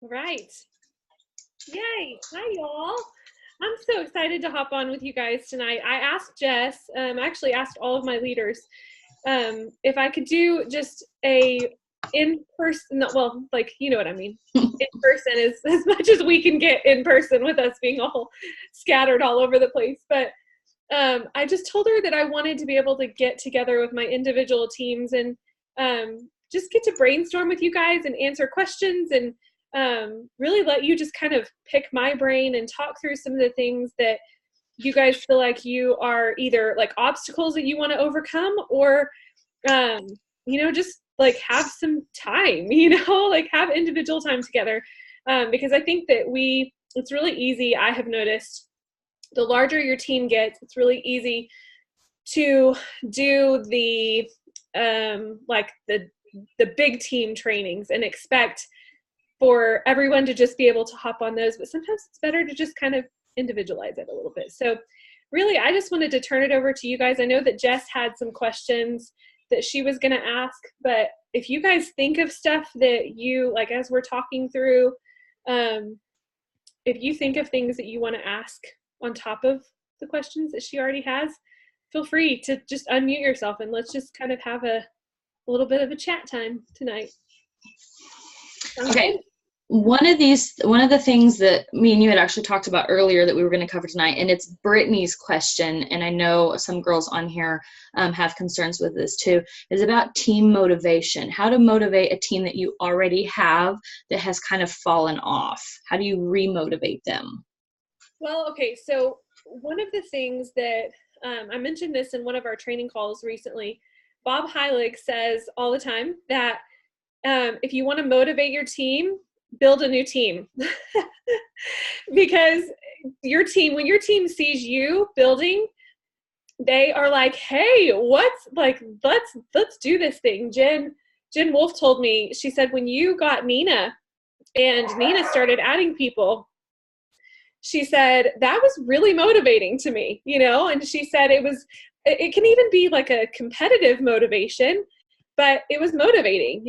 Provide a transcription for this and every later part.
Right. Yay. Hi, y'all. I'm so excited to hop on with you guys tonight. I asked Jess, actually asked all of my leaders, if I could do just a in-person, well, like, you know what I mean. In person is as much as we can get in person with us being all scattered all over the place. But I just told her that I wanted to be able to get together with my individual teams and just get to brainstorm with you guys and answer questions and really let you just kind of pick my brain and talk through some of the things that you guys feel like you are either like obstacles that you want to overcome or, just like have some time, like have individual time together. Because I think that it's really easy. I have noticed the larger your team gets, it's really easy to do the big team trainings and expect for everyone to just be able to hop on those. But sometimes it's better to just kind of individualize it a little bit. So really, I just wanted to turn it over to you guys. I know that Jess had some questions that she was going to ask, but if you guys think of stuff that you, like as we're talking through, if you think of things that you want to ask on top of the questions that she already has, feel free to just unmute yourself and let's just kind of have a little bit of a chat time tonight. Okay. One of the things that me and you had actually talked about earlier that we were going to cover tonight, and it's Brittany's question, and I know some girls on here have concerns with this too, is about team motivation. How to motivate a team that you already have that has kind of fallen off. How do you re-motivate them? Well, okay, so one of the things that I mentioned this in one of our training calls recently, Bob Heilig says all the time that if you want to motivate your team, build a new team. Because when your team sees you building, they are like, hey, let's do this thing. Jen Wolf told me, she said, when you got Nina and Nina started adding people, she said, that was really motivating to me, and she said it can even be like a competitive motivation, but it was motivating,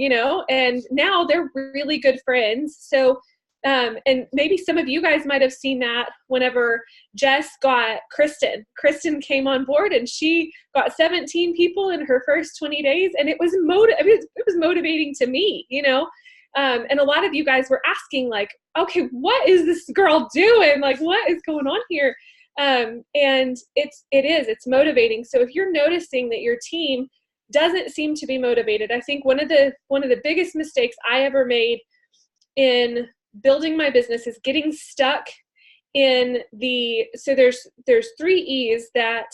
and now they're really good friends. So, and maybe some of you guys might have seen that whenever Jess got Kristen. Kristen came on board and she got 17 people in her first 20 days. And it was motivating to me, and a lot of you guys were asking like, okay, what is this girl doing? Like, what is going on here? And it's motivating. So if you're noticing that your team doesn't seem to be motivated, I think one of the biggest mistakes I ever made in building my business is getting stuck in so there's 3 E's that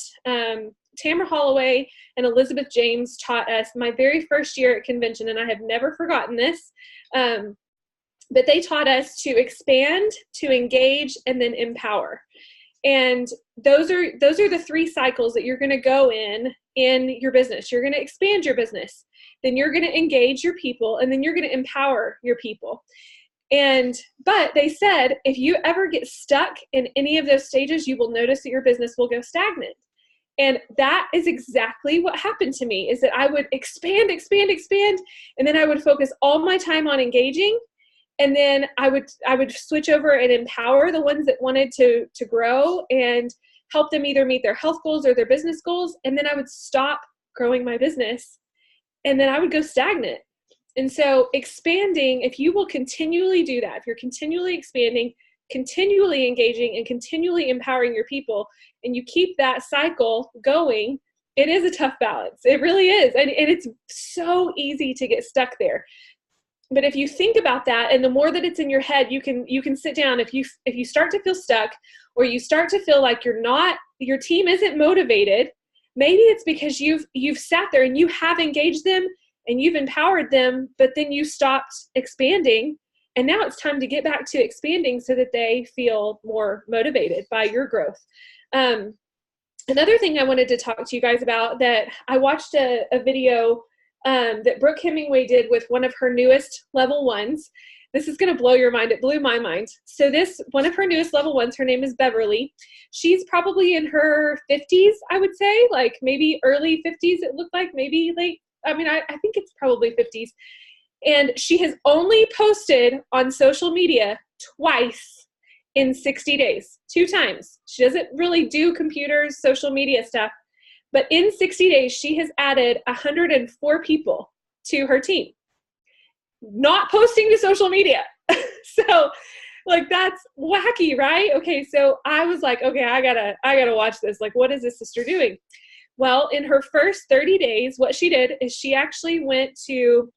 Tamara Holloway and Elizabeth James taught us my very first year at convention, and I have never forgotten this. But they taught us to expand, to engage, and then empower. And those are the 3 cycles that you're going to go in your business. You're going to expand your business, then you're going to engage your people, and then you're going to empower your people. But they said, if you ever get stuck in any of those stages, you will notice that your business will go stagnant. And that is exactly what happened to me, is that I would expand, and then I would focus all my time on engaging. And then I would switch over and empower the ones that wanted to grow and help them either meet their health goals or their business goals. And then I would stop growing my business, and then I would go stagnant. And so expanding, if you will continually do that, if you're continually expanding, continually engaging, and continually empowering your people, and you keep that cycle going, it is a tough balance. It really is. And it's so easy to get stuck there. But if you think about that, and the more that it's in your head, you can sit down. If you start to feel stuck, or you start to feel like your team isn't motivated, maybe it's because you've sat there and you have engaged them and you've empowered them, but then you stopped expanding. And now it's time to get back to expanding so that they feel more motivated by your growth. Another thing I wanted to talk to you guys about, that I watched a video that Brooke Hemingway did with one of her newest level 1s. This is going to blow your mind. It blew my mind. So one of her newest level 1s, her name is Beverly. She's probably in her 50s, I would say, like maybe early 50s. It looked like maybe late. I mean, I think it's probably 50s. And she has only posted on social media twice in 60 days, 2 times. She doesn't really do computers, social media stuff. But in 60 days, she has added 104 people to her team. Not posting to social media. So like, that's wacky, right? Okay, so I was like, okay, I gotta watch this. Like, what is this sister doing? Well, in her first 30 days, what she did is she actually went to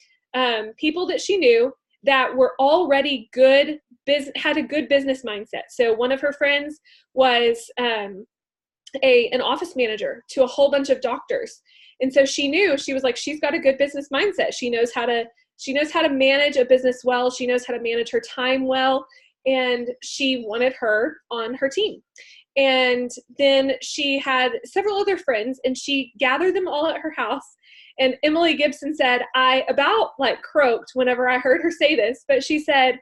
people that she knew that were already good, had a good business mindset. So one of her friends was an office manager to a whole bunch of doctors. And so she knew, she was like, she's got a good business mindset. She knows how to manage a business well. She knows how to manage her time well. And she wanted her on her team. And then she had several other friends, and she gathered them all at her house. And Emily Gibson said, I about like croaked whenever I heard her say this, but she said,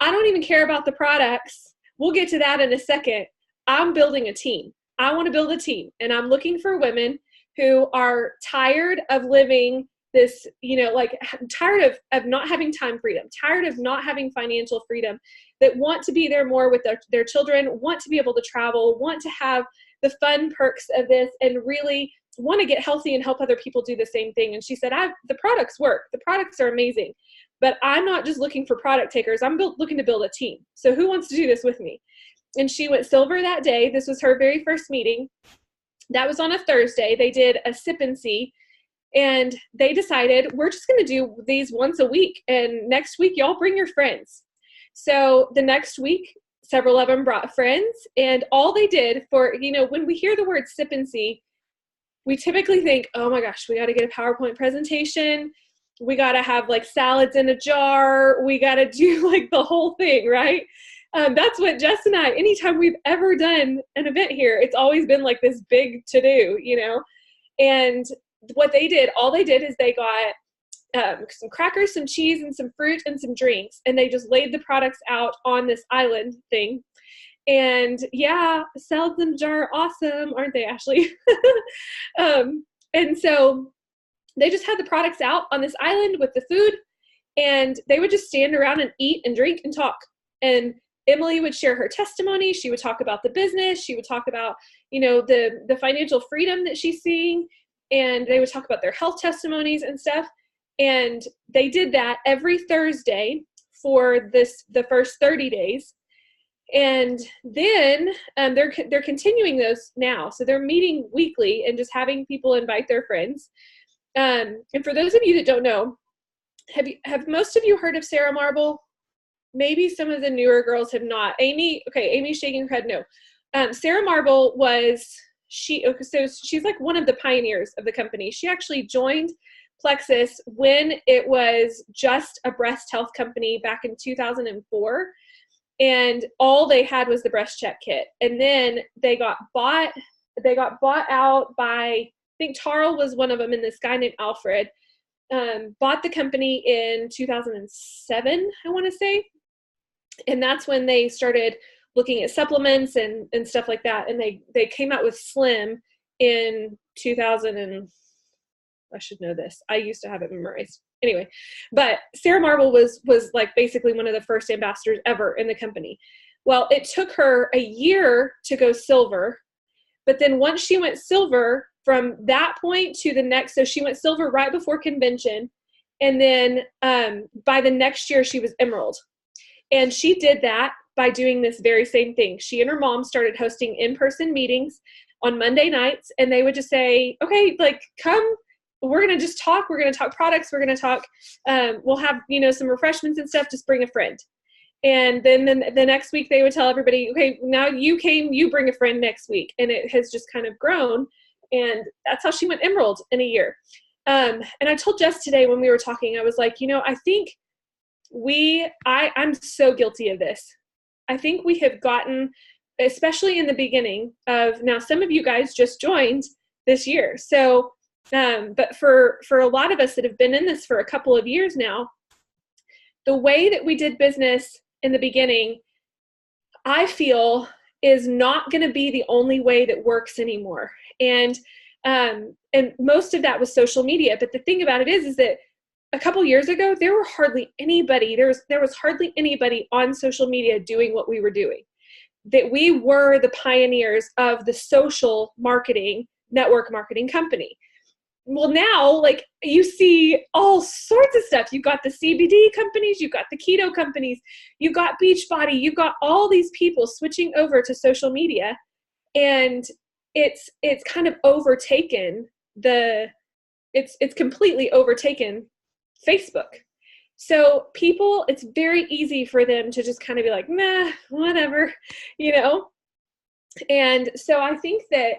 I don't even care about the products. We'll get to that in a second. I'm building a team. I want to build a team. And I'm looking for women who are tired of living this, like tired of not having time freedom, tired of not having financial freedom, that want to be there more with their children, want to be able to travel, want to have the fun perks of this, and really want to get healthy and help other people do the same thing. And she said, the products work. The products are amazing, but I'm not just looking for product takers. I'm looking to build a team. So who wants to do this with me? And she went silver that day. This was her very first meeting. That was on a Thursday. They did a sip and see. And they decided, we're just going to do these once a week. And next week, y'all bring your friends. So the next week, several of them brought friends. And all they did for, when we hear the word sip and see, we typically think, oh my gosh, we got to get a PowerPoint presentation. We got to have like salads in a jar. We got to do like the whole thing, right? That's what Jess and I, anytime we've ever done an event here, it's always been like this big to do, And what they did, all they did is they got some crackers, some cheese, and some fruit, and some drinks. And they just laid the products out on this island thing. And yeah, salads in a jar are awesome, aren't they, Ashley? And so they just had the products out on this island with the food, and they would just stand around and eat and drink and talk. And Emily would share her testimony. She would talk about the business. She would talk about, the financial freedom that she's seeing. And they would talk about their health testimonies and stuff. And they did that every Thursday for the first 30 days. And then they're continuing those now. So they're meeting weekly and just having people invite their friends. And for those of you that don't know, have most of you heard of Sarah Marble? Maybe some of the newer girls have not. Amy's shaking her head no. Sarah Marble so she's like one of the pioneers of the company. She actually joined Plexus when it was just a breast health company back in 2004. And all they had was the breast check kit. And then they got bought out by, I think Tarl was one of them, and this guy named Alfred bought the company in 2007, I want to say. And that's when they started looking at supplements and stuff like that. And they came out with Slim in 2000 and I should know this. I used to have it memorized. Anyway, but Sarah Marble was like basically one of the first ambassadors ever in the company. Well, it took her a year to go silver, but then once she went silver, from that point to the next, so she went silver right before convention, and then by the next year she was emerald. And she did that by doing this very same thing. She and her mom started hosting in-person meetings on Monday nights, and they would just say, okay, like, come, we're going to just talk. We're going to talk products. We're going to talk, we'll have, some refreshments and stuff. Just bring a friend. And then the next week they would tell everybody, okay, now you came, you bring a friend next week. And it has just kind of grown. And that's how she went emerald in a year. And I told Jess today when we were talking, I was like, I think I'm so guilty of this. I think we have gotten, especially in the beginning of, now some of you guys just joined this year. So, but for a lot of us that have been in this for a couple of years now, the way that we did business in the beginning, I feel is not going to be the only way that works anymore. And most of that was social media. But the thing about it is that a couple years ago, there was hardly anybody on social media doing what we were doing. That we were the pioneers of the social marketing, network marketing company. Well, now, like, you see all sorts of stuff. You've got the CBD companies, you've got the keto companies, you've got Beachbody, you've got all these people switching over to social media, and it's kind of overtaken it's completely overtaken Facebook. So people, it's very easy for them to just kind of be like, nah, whatever, you know? And so I think that,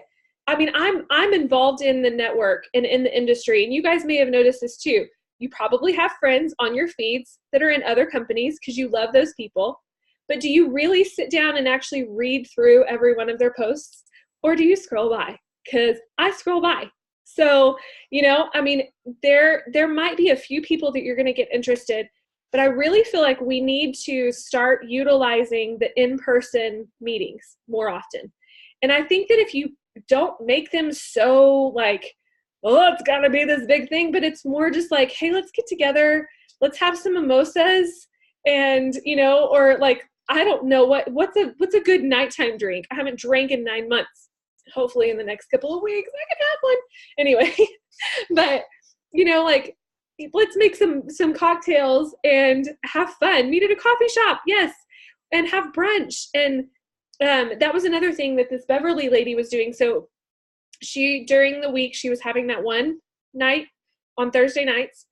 I mean, I'm involved in the network and in the industry, and you guys may have noticed this too. You probably have friends on your feeds that are in other companies because you love those people. But do you really sit down and actually read through every one of their posts? Or do you scroll by? Because I scroll by. So, you know, I mean, there might be a few people that you're going to get interested, but I really feel like we need to start utilizing the in-person meetings more often. And I think that if you don't make them so like, oh, it's got to be this big thing, but it's more just like, hey, let's get together, let's have some mimosas, and, you know, or like, I don't know what's a good nighttime drink. I haven't drank in 9 months. Hopefully in the next couple of weeks I can have one. Anyway, but, you know, like, let's make some cocktails and have fun. Meet at a coffee shop, yes, and have brunch. And that was another thing that this Beverly lady was doing. So she, during the week, she was having that one night on Thursday nights,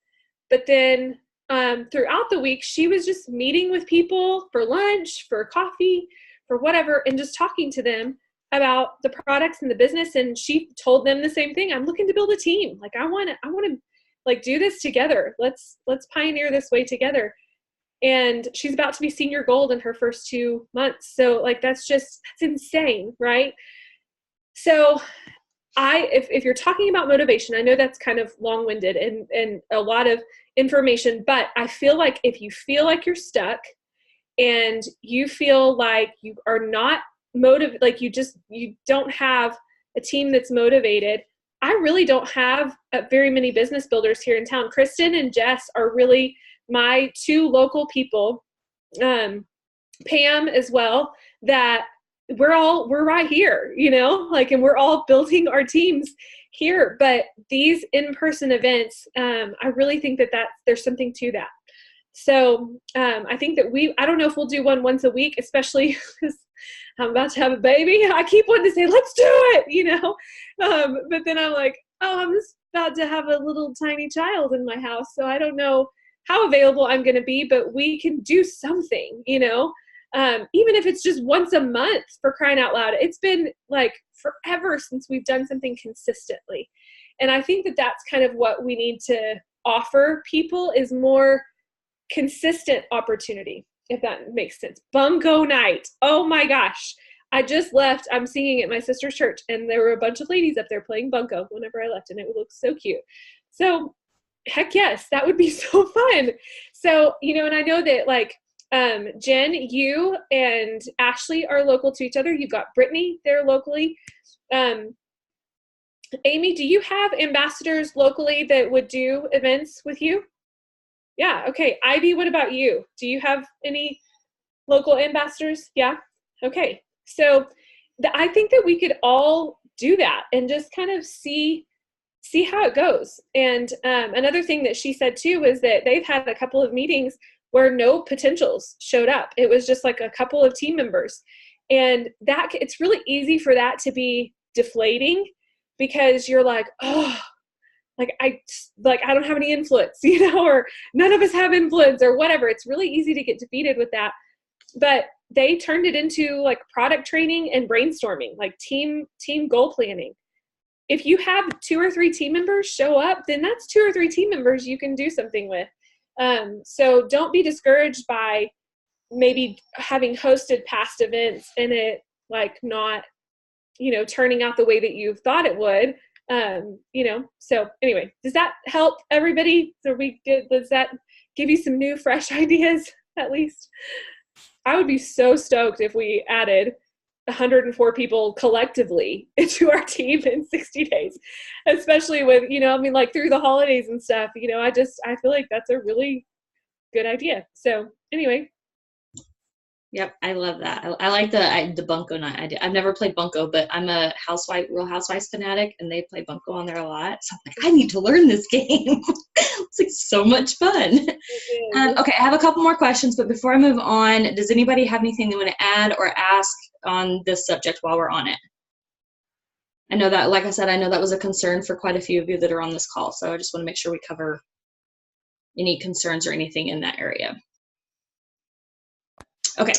but then throughout the week, she was just meeting with people for lunch, for coffee, for whatever, and just talking to them about the products and the business. And she told them the same thing. I'm looking to build a team. Like, I want to like do this together. Let's pioneer this way together. And she's about to be senior gold in her first 2 months. So like, that's insane, right? So if you're talking about motivation, I know that's kind of long-winded and a lot of information, but I feel like if you feel like you're stuck and you feel like you are not motivated, like you don't have a team that's motivated, I really don't have very many business builders here in town. Kristen and Jess are really my two local people, Pam as well, that we're right here, you know, like, and we're all building our teams here. But these in-person events, I really think that there's something to that. So I think that I don't know if we'll do one once a week, especially because I'm about to have a baby. I keep wanting to say, let's do it, you know, but then I'm like, oh, I'm just about to have a little tiny child in my house, so I don't know how available I'm going to be, but we can do something, you know, even if it's just once a month, for crying out loud. It's been like forever since we've done something consistently. And I think that that's kind of what we need to offer people, is more consistent opportunity, if that makes sense. Bunko night. Oh my gosh. I just left. I'm singing at my sister's church, and there were a bunch of ladies up there playing bunko whenever I left, and it looked so cute. So heck yes, that would be so fun. So, you know, and I know that like Jen, you and Ashley are local to each other. You've got Brittany there locally. Amy, do you have ambassadors locally that would do events with you? Yeah. Okay. Ivy, what about you? Do you have any local ambassadors? Yeah. Okay. So I think that we could all do that and just kind of see how it goes. And another thing that she said too was that they've had a couple of meetings where no potentials showed up. It was just like a couple of team members. And that it's really easy for that to be deflating, because you're like, oh, like I don't have any influence, you know, or none of us have influence or whatever. It's really easy to get defeated with that. But they turned it into like product training and brainstorming, like team goal planning. If you have 2 or 3 team members show up, then that's 2 or 3 team members you can do something with. So don't be discouraged by maybe having hosted past events and it like not, you know, turning out the way that you thought it would. You know, so anyway, does that help everybody? So we good? Does that give you some new, fresh ideas at least? I would be so stoked if we added 104 people collectively into our team in 60 days, especially with, like through the holidays and stuff, I feel like that's a really good idea. So anyway. Yep, I love that. I like the bunco night idea. I've never played bunco, but I'm a Real Housewives fanatic, and they play bunco on there a lot. So I'm like, I need to learn this game. It's like so much fun. Okay, I have a couple more questions, but before I move on, does anybody have anything they want to add or ask on this subject while we're on it? I know that, like I said, I know that was a concern for quite a few of you that are on this call, so I just want to make sure we cover any concerns or anything in that area. Okay.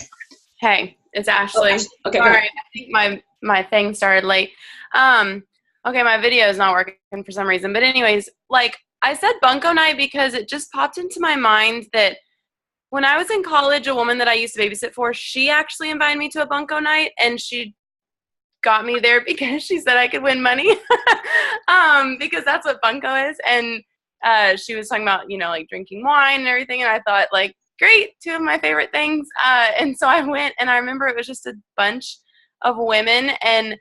Hey, it's Ashley. Okay, sorry. I think my thing started late. Okay, my video is not working for some reason. But anyways, like I said bunco night because it just popped into my mind that when I was in college, a woman that I used to babysit for, she actually invited me to a bunco night, and she got me there because she said I could win money. Because that's what bunco is. And she was talking about, like drinking wine and everything. And I thought, like, great, two of my favorite things. And so I went, and I remember it was just a bunch of women, and,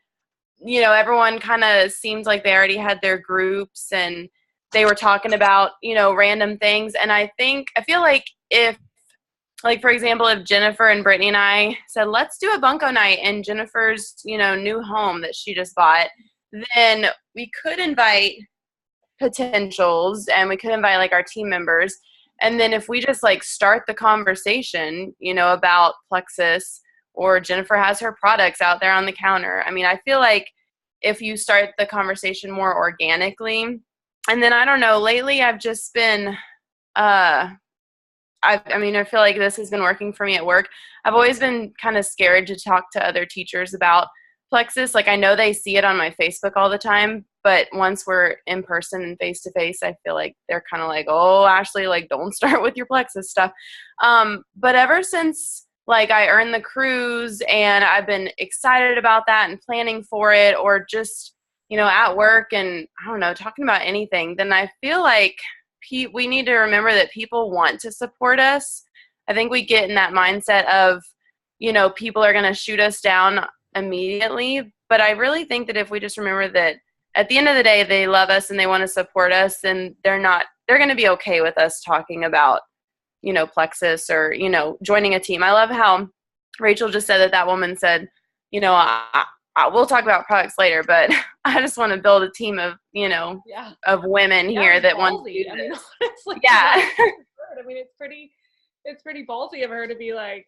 everyone kind of seemed like they already had their groups, and they were talking about, random things. And I feel like if, like, for example, if Jennifer and Brittany and I said, let's do a bunco night in Jennifer's, new home that she just bought, then we could invite potentials, and we could invite, like, our team members. And then if we just, like, start the conversation, about Plexus, or Jennifer has her products out there on the counter. I mean, I feel like if you start the conversation more organically, and then I don't know, lately I've just been, I feel like this has been working for me at work. I've always been kind of scared to talk to other teachers about Plexus. Like, I know they see it on my Facebook all the time, but once we're in person and face to face, I feel like they're kind of like, oh, Ashley, like, don't start with your Plexus stuff. But ever since, like, I earned the cruise, and I've been excited about that and planning for it, or just, at work and, I don't know, talking about anything, then I feel like we need to remember that people want to support us. I think we get in that mindset of, people are going to shoot us down immediately. But I really think that if we just remember that at the end of the day, they love us and they want to support us, and they're going to be okay with us talking about, Plexus or, joining a team. I love how Rachel just said that woman said, we'll talk about products later, but I just want to build a team of, of women here that want to do this. I mean, honestly, yeah. I mean, it's pretty ballsy of her to be like,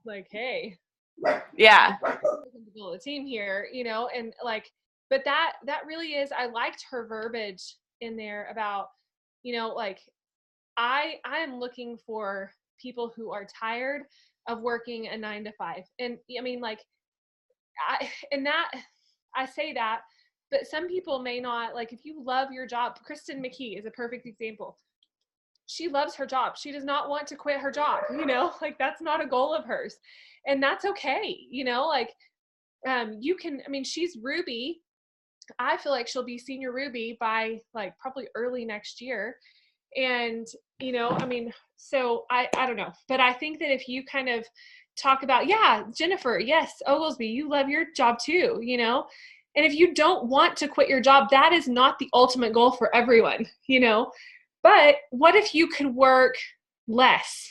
like, hey, yeah, build a team here, and like, but that really is, I liked her verbiage in there about, like, I am looking for people who are tired of working a 9 to 5. And I mean, like, I say that, but some people may not. Like, if you love your job, Kristen McKee is a perfect example. She loves her job. She does not want to quit her job, like, that's not a goal of hers, and that's okay. Like, she's Ruby. I feel like she'll be senior Ruby by, like, probably early next year. And, so I don't know, but I think that if you kind of talk about, Jennifer, yes, Oglesby, you love your job too, and if you don't want to quit your job, that is not the ultimate goal for everyone, but what if you could work less?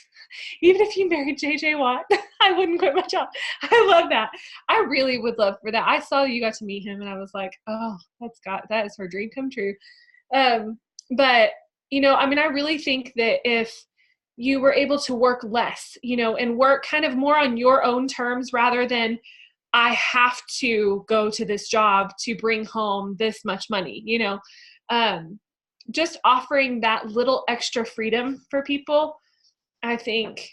Even if you married JJ Watt, I wouldn't quit my job. I love that. I really would love for that. I saw you got to meet him, and I was like, oh, that is her dream come true. But I really think that if you were able to work less, and work kind of more on your own terms rather than I have to go to this job to bring home this much money, just offering that little extra freedom for people, I think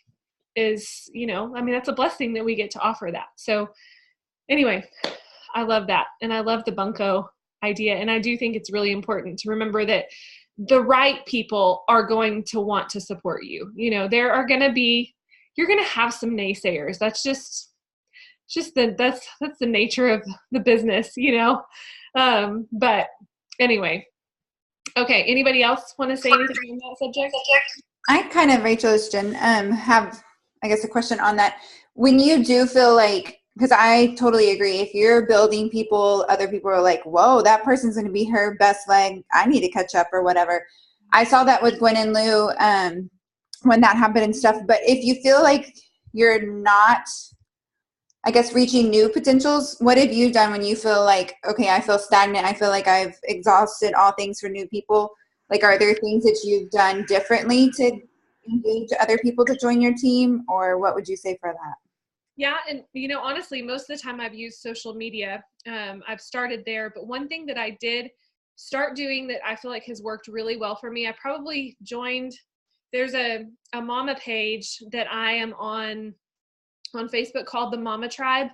is, that's a blessing that we get to offer that. So anyway, I love that. And I love the bunco idea. And I do think it's really important to remember that the right people are going to want to support you. There are going to be, you're going to have some naysayers. That's just that's the nature of the business, but anyway. Okay. Anybody else want to say anything on that subject? I kind of, Rachel, Jen, have, I guess, a question on that. When you do feel like because I totally agree. If you're building people, other people are like, whoa, that person's going to be her best leg. I need to catch up or whatever. I saw that with Gwen and Lou when that happened and stuff. But if you feel like you're not, I guess, reaching new potentials, what have you done when you feel like, okay, I feel stagnant. I feel like I've exhausted all things for new people. Like, are there things that you've done differently to engage other people to join your team? Or what would you say for that? Yeah. And, honestly, most of the time I've used social media. I've started there. But one thing that I did start doing that I feel like has worked really well for me, I probably joined, there's a mama page that I am on Facebook called the Mama Tribe.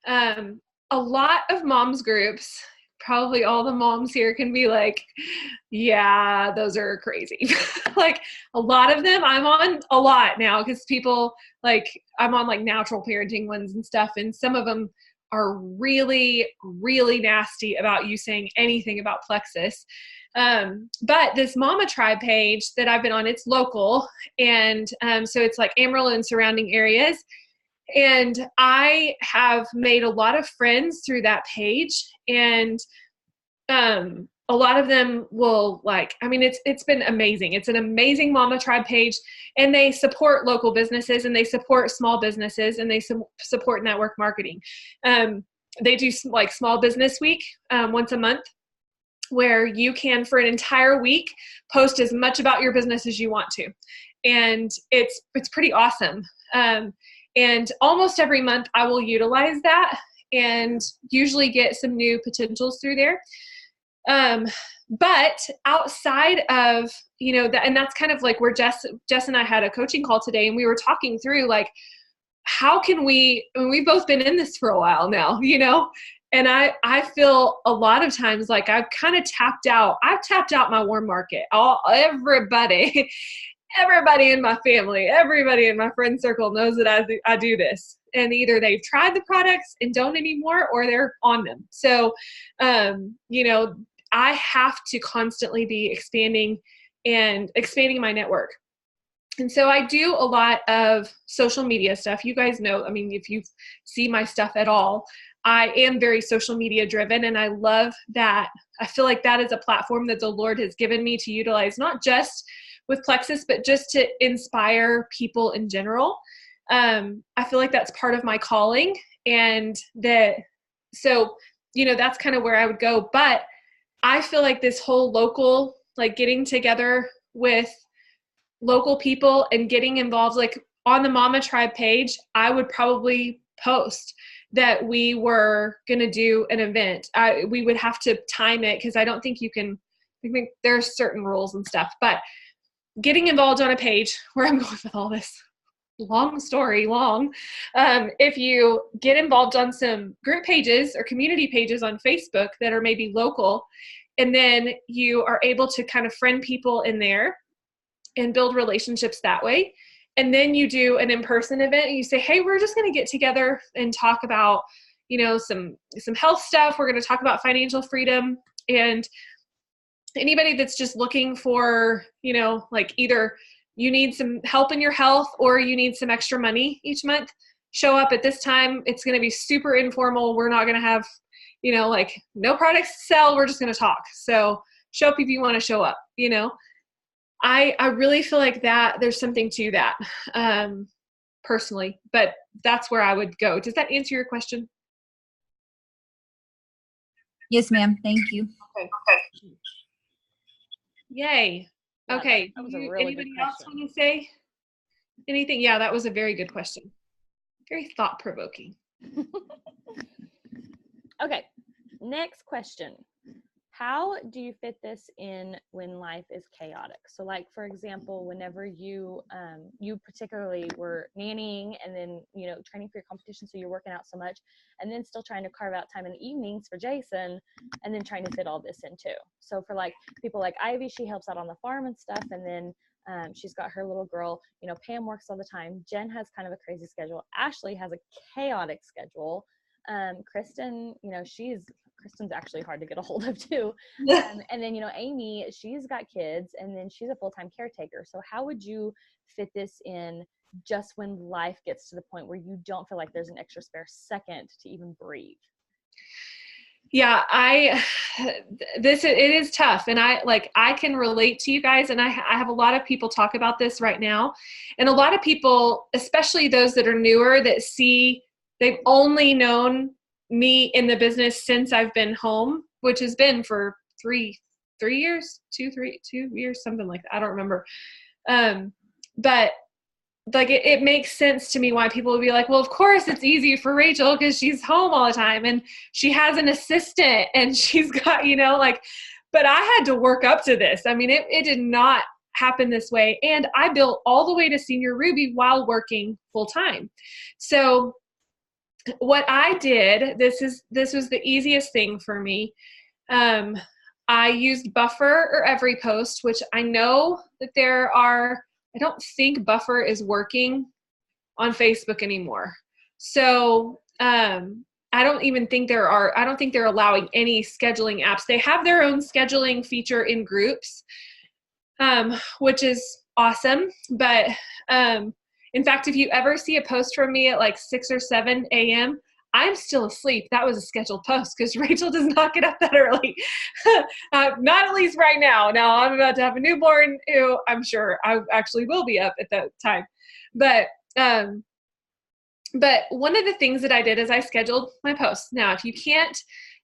A lot of moms groups, probably all the moms here can be like, yeah, those are crazy. Like a lot of them I'm on a lot now because people like, I'm on like natural parenting ones and stuff. And some of them are really, really nasty about you saying anything about plexus. But this Mama Tribe page that I've been on, it's local. And so it's like Amarillo and surrounding areas. And I have made a lot of friends through that page. And a lot of them will it's been amazing. It's an amazing Mama Tribe page, and they support local businesses and they support small businesses and they support network marketing. They do like Small Business Week once a month, where you can, for an entire week, post as much about your business as you want to. And it's pretty awesome. And almost every month I will utilize that and usually get some new potentials through there. But outside of, that, and that's kind of like where Jess and I had a coaching call today, and we were talking through like, how can we've both been in this for a while now, and I feel a lot of times like I've kind of tapped out. I've tapped out my warm market. Everybody in my family, everybody in my friend circle knows that I do this. And either they've tried the products and don't anymore, or they're on them. So, I have to constantly be expanding my network. And so I do a lot of social media stuff. You guys know, if you see my stuff at all, I am very social media driven, and I love that. I feel like that is a platform that the Lord has given me to utilize, not just with Plexus, but just to inspire people in general. I feel like that's part of my calling, and that's kind of where I would go. But I feel like this whole local, like getting together with local people and getting involved, like on the Mama Tribe page, I would probably post that we were going to do an event. We would have to time it because I think there's certain rules and stuff, but getting involved on a page, where I'm going with all this long story, if you get involved on some group pages or community pages on Facebook that are maybe local, and then you are able to kind of friend people in there and build relationships that way. And then you do an in-person event and you say, hey, we're just going to get together and talk about, some health stuff. We're going to talk about financial freedom. And anybody that's just looking for, like either you need some help in your health or you need some extra money each month, show up at this time. It's going to be super informal. We're not going to have, like no products to sell. We're just going to talk. So show up if you want to show up, I really feel like that there's something to that personally, but that's where I would go. Does that answer your question? Yes, ma'am. Thank you. Okay. Yay. Okay. That was a really anybody good else want to say anything? Yeah, that was a very good question. Very thought-provoking. Okay. Next question. How do you fit this in when life is chaotic? So like, for example, whenever you particularly were nannying and then, training for your competition. So you're working out so much and then still trying to carve out time in the evenings for Jason and then trying to fit all this in too. So for like people like Ivy, she helps out on the farm and stuff. And then she's got her little girl, Pam works all the time. Jen has kind of a crazy schedule. Ashley has a chaotic schedule. Kristen, Kristen's actually hard to get a hold of too. And then, Amy, she's got kids and then she's a full-time caretaker. So how would you fit this in just when life gets to the point where you don't feel like there's an extra spare second to even breathe? Yeah, it is tough. And I can relate to you guys. And I have a lot of people talk about this right now. And a lot of people, especially those that are newer, that they've only known me in the business since I've been home, which has been for 3 years, 2 years, something like that. I don't remember. But like, it makes sense to me why people would be like, well, of course it's easy for Rachel because she's home all the time and she has an assistant and she's got, but I had to work up to this. I mean, it did not happen this way. And I built all the way to senior Ruby while working full time. So what I did, this was the easiest thing for me. I used Buffer or Every Post, which I know that I don't think Buffer is working on Facebook anymore. So I don't think they're allowing any scheduling apps. They have their own scheduling feature in groups, which is awesome. But in fact, if you ever see a post from me at like 6 or 7 a.m., I'm still asleep. That was a scheduled post because Rachel does not get up that early. Not at least right now. Now I'm about to have a newborn who I'm sure I actually will be up at that time. But one of the things that I did is I scheduled my posts. Now, if you can't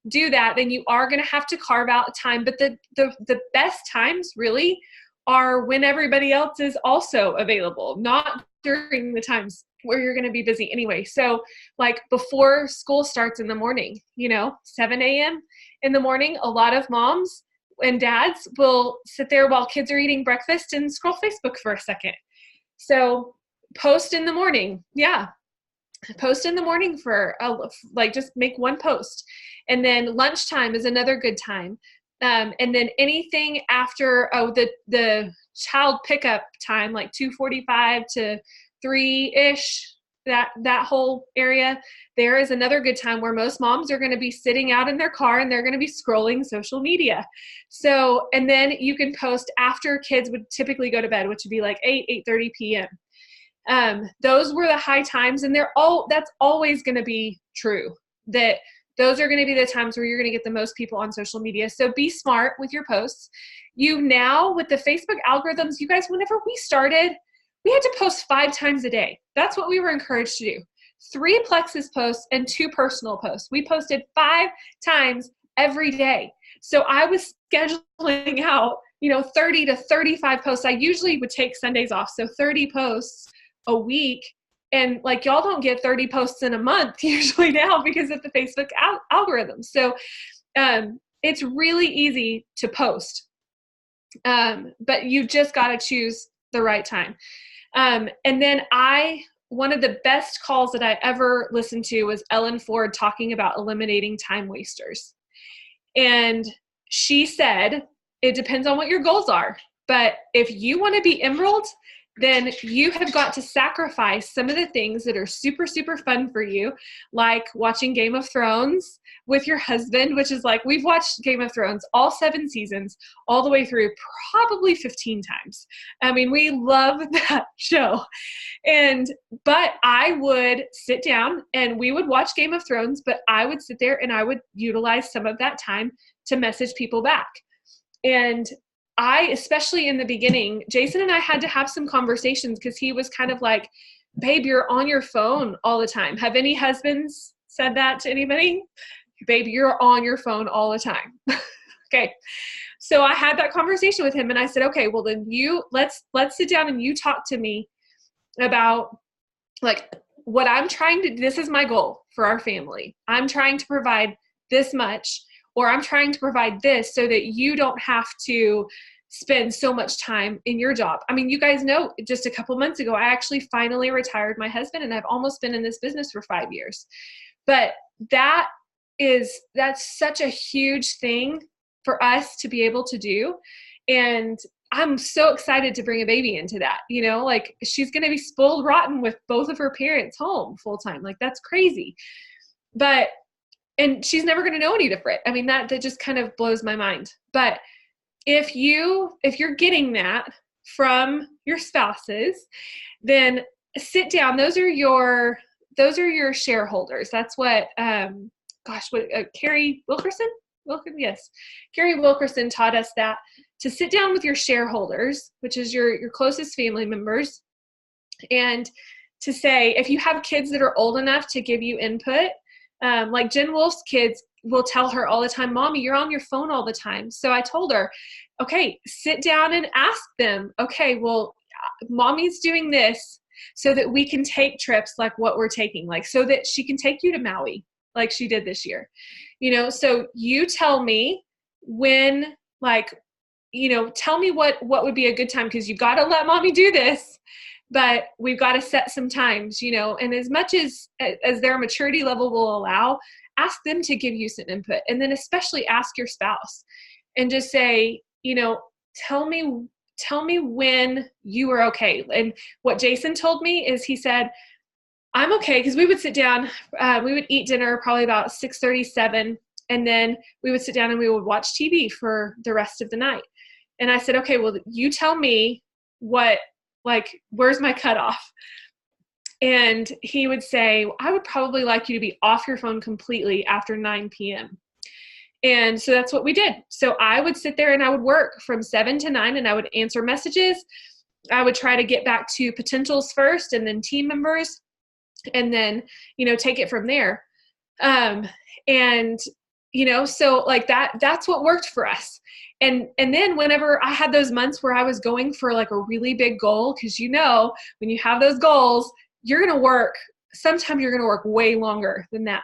do that, then you are going to have to carve out time. But the best times really are when everybody else is also available, not during the times where you're going to be busy anyway. So like before school starts in the morning, 7 a.m. in the morning, a lot of moms and dads will sit there while kids are eating breakfast and scroll Facebook for a second. So post in the morning. Yeah. Post in the morning just make one post. And then lunchtime is another good time. And then anything after, the child pickup time, like 2:45 to 3-ish, that whole area, there is another good time where most moms are going to be sitting out in their car and they're going to be scrolling social media. So, and then you can post after kids would typically go to bed, which would be like 8:30 p.m. Those were the high times, and that's always going to be true, that those are going to be the times where you're going to get the most people on social media. So be smart with your posts. Now with the Facebook algorithms, you guys, whenever we started, we had to post 5 times a day. That's what we were encouraged to do. 3 Plexus posts and 2 personal posts. We posted 5 times every day. So I was scheduling out, 30 to 35 posts. I usually would take Sundays off. So 30 posts a week. And like, y'all don't get 30 posts in a month usually now because of the Facebook algorithm. So it's really easy to post. But you just got to choose the right time. And then one of the best calls that I ever listened to was Ellen Ford talking about eliminating time wasters. And she said, it depends on what your goals are. But if you want to be Emerald, then you have got to sacrifice some of the things that are super, super fun for you, like watching Game of Thrones with your husband, which is like, we've watched Game of Thrones all 7 seasons, all the way through probably 15 times. I mean, we love that show. But I would sit down and we would watch Game of Thrones, but I would sit there and I would utilize some of that time to message people back. And especially in the beginning, Jason and I had to have some conversations because he was kind of like, babe, you're on your phone all the time. Have any husbands said that to anybody? Babe, you're on your phone all the time. Okay. So I had that conversation with him and I said, okay, well then let's sit down and you talk to me about like what I'm trying to, this is my goal for our family. I'm trying to provide this much, or I'm trying to provide this so that you don't have to spend so much time in your job. I mean, you guys know just a couple months ago, I actually finally retired my husband and I've almost been in this business for 5 years. But that's such a huge thing for us to be able to do. And I'm so excited to bring a baby into that, like she's going to be spoiled rotten with both of her parents home full time. Like that's crazy. And she's never going to know any different. I mean, that just kind of blows my mind. But if you're getting that from your spouses, then sit down. Those are your shareholders. That's what, Carrie Wilkerson? Yes. Carrie Wilkerson taught us that, to sit down with your shareholders, which is your closest family members, and to say, if you have kids that are old enough to give you input, like Jen Wolf's kids will tell her all the time, Mommy, you're on your phone all the time. So I told her, okay, sit down and ask them, okay, well, Mommy's doing this so that we can take trips like what we're taking, like so that she can take you to Maui like she did this year. So you tell me when, like, tell me what would be a good time, because you've got to let Mommy do this, but we've got to set some times, and as much as their maturity level will allow, ask them to give you some input. And then especially ask your spouse and just say, tell me when you are okay. And what Jason told me is, he said, I'm okay, because we would sit down, we would eat dinner probably about 6:37, and then we would sit down and we would watch TV for the rest of the night. And I said, okay, well, you tell me where's my cutoff? And he would say, I would probably like you to be off your phone completely after 9 p.m. And so that's what we did. So I would sit there and I would work from 7 to 9, and I would answer messages. I would try to get back to potentials first, and then team members, and then, take it from there. So like that's what worked for us. And then whenever I had those months where I was going for like a really big goal, because when you have those goals, sometimes you're going to work way longer than that.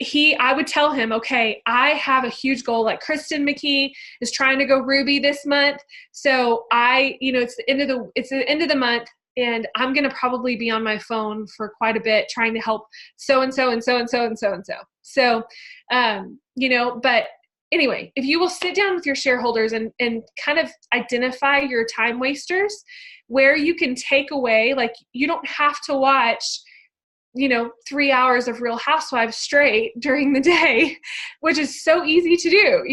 I would tell him, okay, I have a huge goal. Like Kristen McKee is trying to go Ruby this month. So it's the end of the month, and I'm going to probably be on my phone for quite a bit trying to help so-and-so and so-and-so and so-and-so. So, but anyway, if you will sit down with your shareholders and kind of identify your time wasters, where you can take away, like, you don't have to watch, 3 hours of Real Housewives straight during the day, which is so easy to do.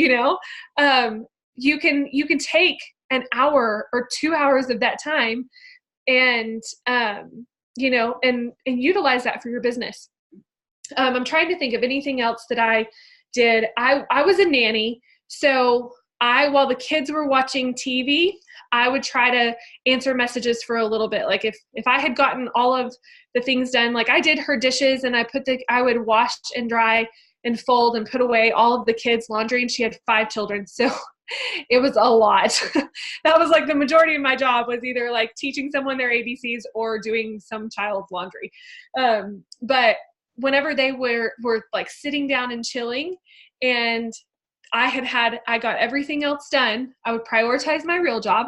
You can take an hour or 2 hours of that time and utilize that for your business. I'm trying to think of anything else that I did. I was a nanny. So while the kids were watching TV, I would try to answer messages for a little bit. Like if I had gotten all of the things done, like I did her dishes, and I would wash and dry and fold and put away all of the kids' laundry, and she had 5 children. So it was a lot. That was like the majority of my job, was either like teaching someone their ABCs or doing some child's laundry. But whenever they were like sitting down and chilling, and I got everything else done, I would prioritize my real job.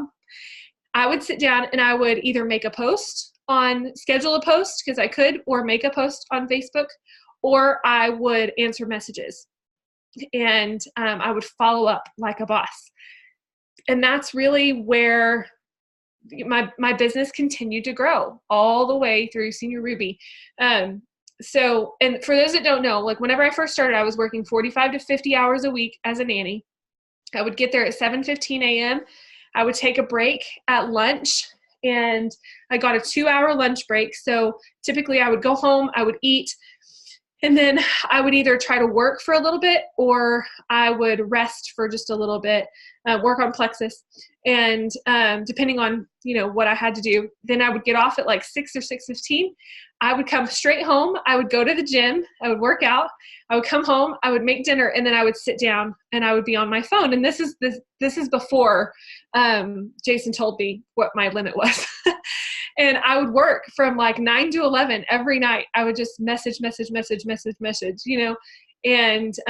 I would sit down and I would either schedule a post, because I could, or make a post on Facebook, or I would answer messages, and I would follow up like a boss. And that's really where my business continued to grow all the way through Senior Ruby. So, and for those that don't know, like whenever I first started, I was working 45 to 50 hours a week as a nanny. I would get there at 7:15 a.m. I would take a break at lunch, and I got a 2-hour lunch break. So typically I would go home, I would eat, and then I would either try to work for a little bit, or I would rest for just a little bit, work on Plexus. And depending on, what I had to do, then I would get off at like 6 or 6:15. I would come straight home. I would go to the gym. I would work out. I would come home. I would make dinner, and then I would sit down and I would be on my phone. And this is before Jason told me what my limit was. And I would work from like 9 to 11 every night. I would just message, and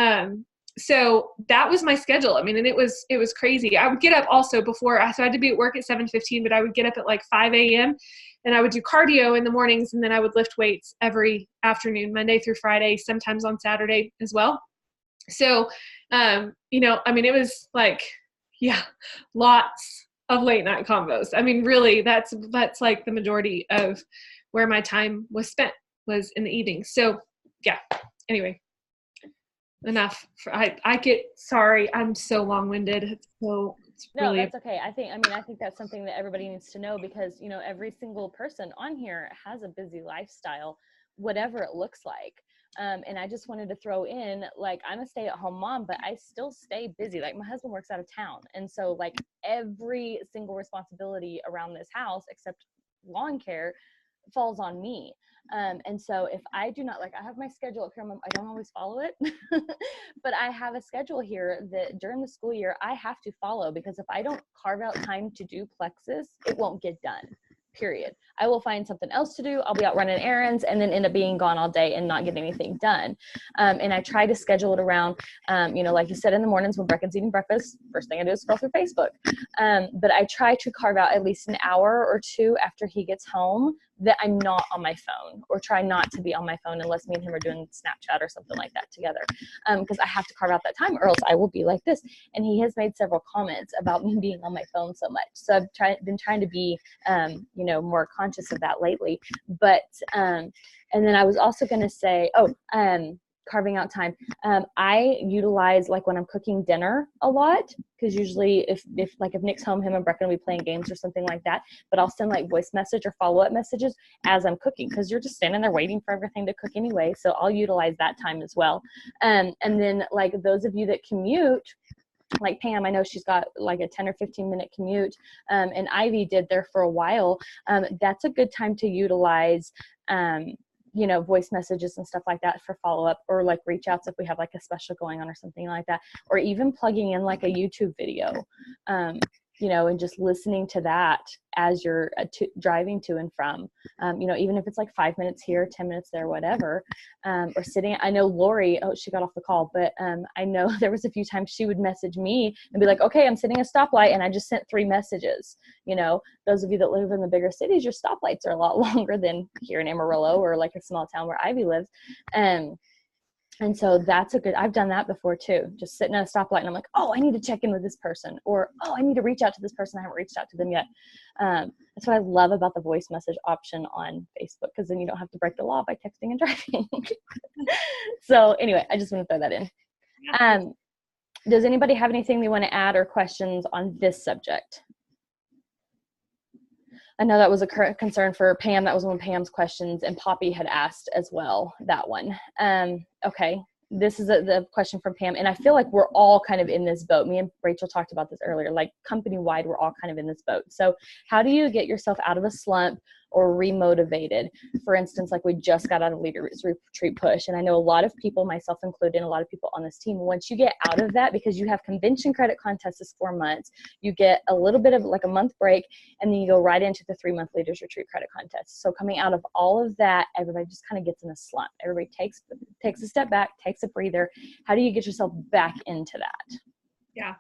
so that was my schedule. I mean, and it was crazy. I would get up also so I had to be at work at 7:15, but I would get up at like 5 a.m. and I would do cardio in the mornings, and then I would lift weights every afternoon, Monday through Friday, sometimes on Saturday as well. So, it was like, lots of late night combos. I mean, really, that's like the majority of where my time was spent, was in the evening. So yeah, anyway, enough. Sorry, I'm so long-winded. So really that's okay. I think that's something that everybody needs to know, because, you know, every single person on here has a busy lifestyle, whatever it looks like. And I just wanted to throw in, like, I'm a stay-at-home mom, but I still stay busy. Like, my husband works out of town. And so, like, every single responsibility around this house, except lawn care, falls on me. And so if I do not, like, I have my schedule up here, I don't always follow it, but I have a schedule here that during the school year I have to follow, because if I don't carve out time to do Plexus, it won't get done. Period. I will find something else to do. I'll be out running errands and then end up being gone all day and not getting anything done. And I try to schedule it around, you know, like you said, in the mornings when Brecken's eating breakfast, first thing I do is scroll through Facebook. But I try to carve out at least an hour or two after he gets home that I'm not on my phone, or try not to be on my phone unless me and him are doing Snapchat or something like that together. Because I have to carve out that time, or else I will be like this. And he has made several comments about me being on my phone so much. So I've been trying to be, you know, more conscious of that lately. But, and then I was also going to say, carving out time. I utilize, like, when I'm cooking dinner a lot, because usually if Nick's home, him and Brecken will be playing games or something like that, but I'll send like voice message or follow-up messages as I'm cooking, because you're just standing there waiting for everything to cook anyway. So I'll utilize that time as well. And then, like, those of you that commute, like Pam, I know she's got like a 10 or 15 minute commute, and Ivy did there for a while. That's a good time to utilize, you know, voice messages and stuff like that for follow-up, or like reach outs if we have like a special going on or something like that, or even plugging in like a YouTube video, you know, and just listening to that as you're driving to and from, you know, even if it's like 5 minutes here, 10 minutes there, whatever, or sitting. I know Lori, she got off the call, but I know there was a few times she would message me and be like, okay, I'm sitting at a stoplight, and I just sent 3 messages. You know, those of you that live in the bigger cities, your stoplights are a lot longer than here in Amarillo or like a small town where Ivy lives. And so that's I've done that before too. Just sitting at a stoplight and I'm like, oh, I need to check in with this person, or, oh, I need to reach out to this person. I haven't reached out to them yet. That's what I love about the voice message option on Facebook, because then you don't have to break the law by texting and driving. So anyway, I just want to throw that in. Does anybody have anything they want to add or questions on this subject? I know that was a concern for Pam. That was one of Pam's questions, and Poppy had asked as well, that one. Okay, this is the question from Pam, and I feel like we're all kind of in this boat. Me and Rachel talked about this earlier, like company-wide, we're all kind of in this boat. So how do you get yourself out of a slump or remotivated? For instance, like we just got out of Leaders Retreat Push, and I know a lot of people, myself included, and a lot of people on this team, once you get out of that, because you have convention credit contest is 4 months, you get a little bit of like a month break, and then you go right into the 3-month Leaders Retreat credit contest. So coming out of all of that, everybody just kind of gets in a slump. Everybody takes a step back, takes a breather. How do you get yourself back into that? Yeah.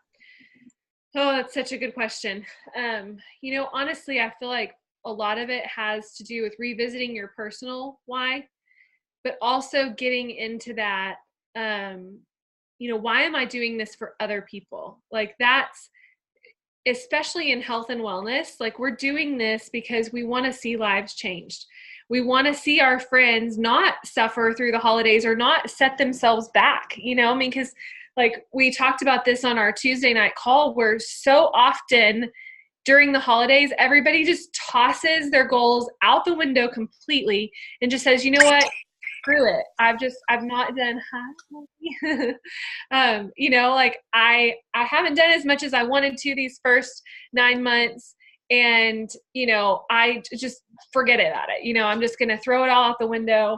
Oh, that's such a good question. You know, honestly, I feel like a lot of it has to do with revisiting your personal why, but also getting into that, you know, why am I doing this for other people? Like, that's, especially in health and wellness, like we're doing this because we want to see lives changed. We want to see our friends not suffer through the holidays or not set themselves back, you know, I mean, because like we talked about this on our Tuesday night call, where so often during the holidays, everybody just tosses their goals out the window completely and just says, you know what, screw it. I've not done, you know, like I haven't done as much as I wanted to these first 9 months. And, you know, I just forget about it. You know, I'm just going to throw it all out the window.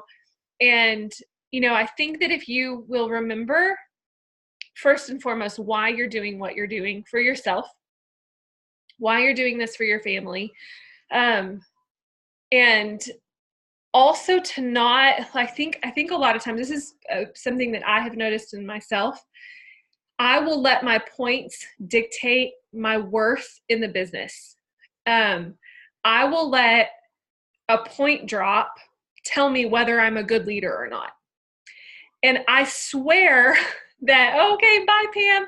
And, you know, I think that if you will remember, first and foremost, why you're doing what you're doing for yourself, why you're doing this for your family. And also to not, I think a lot of times, this is something that I have noticed in myself. I will let my points dictate my worth in the business. I will let a point drop tell me whether I'm a good leader or not. And I swear that, okay, bye, Pam.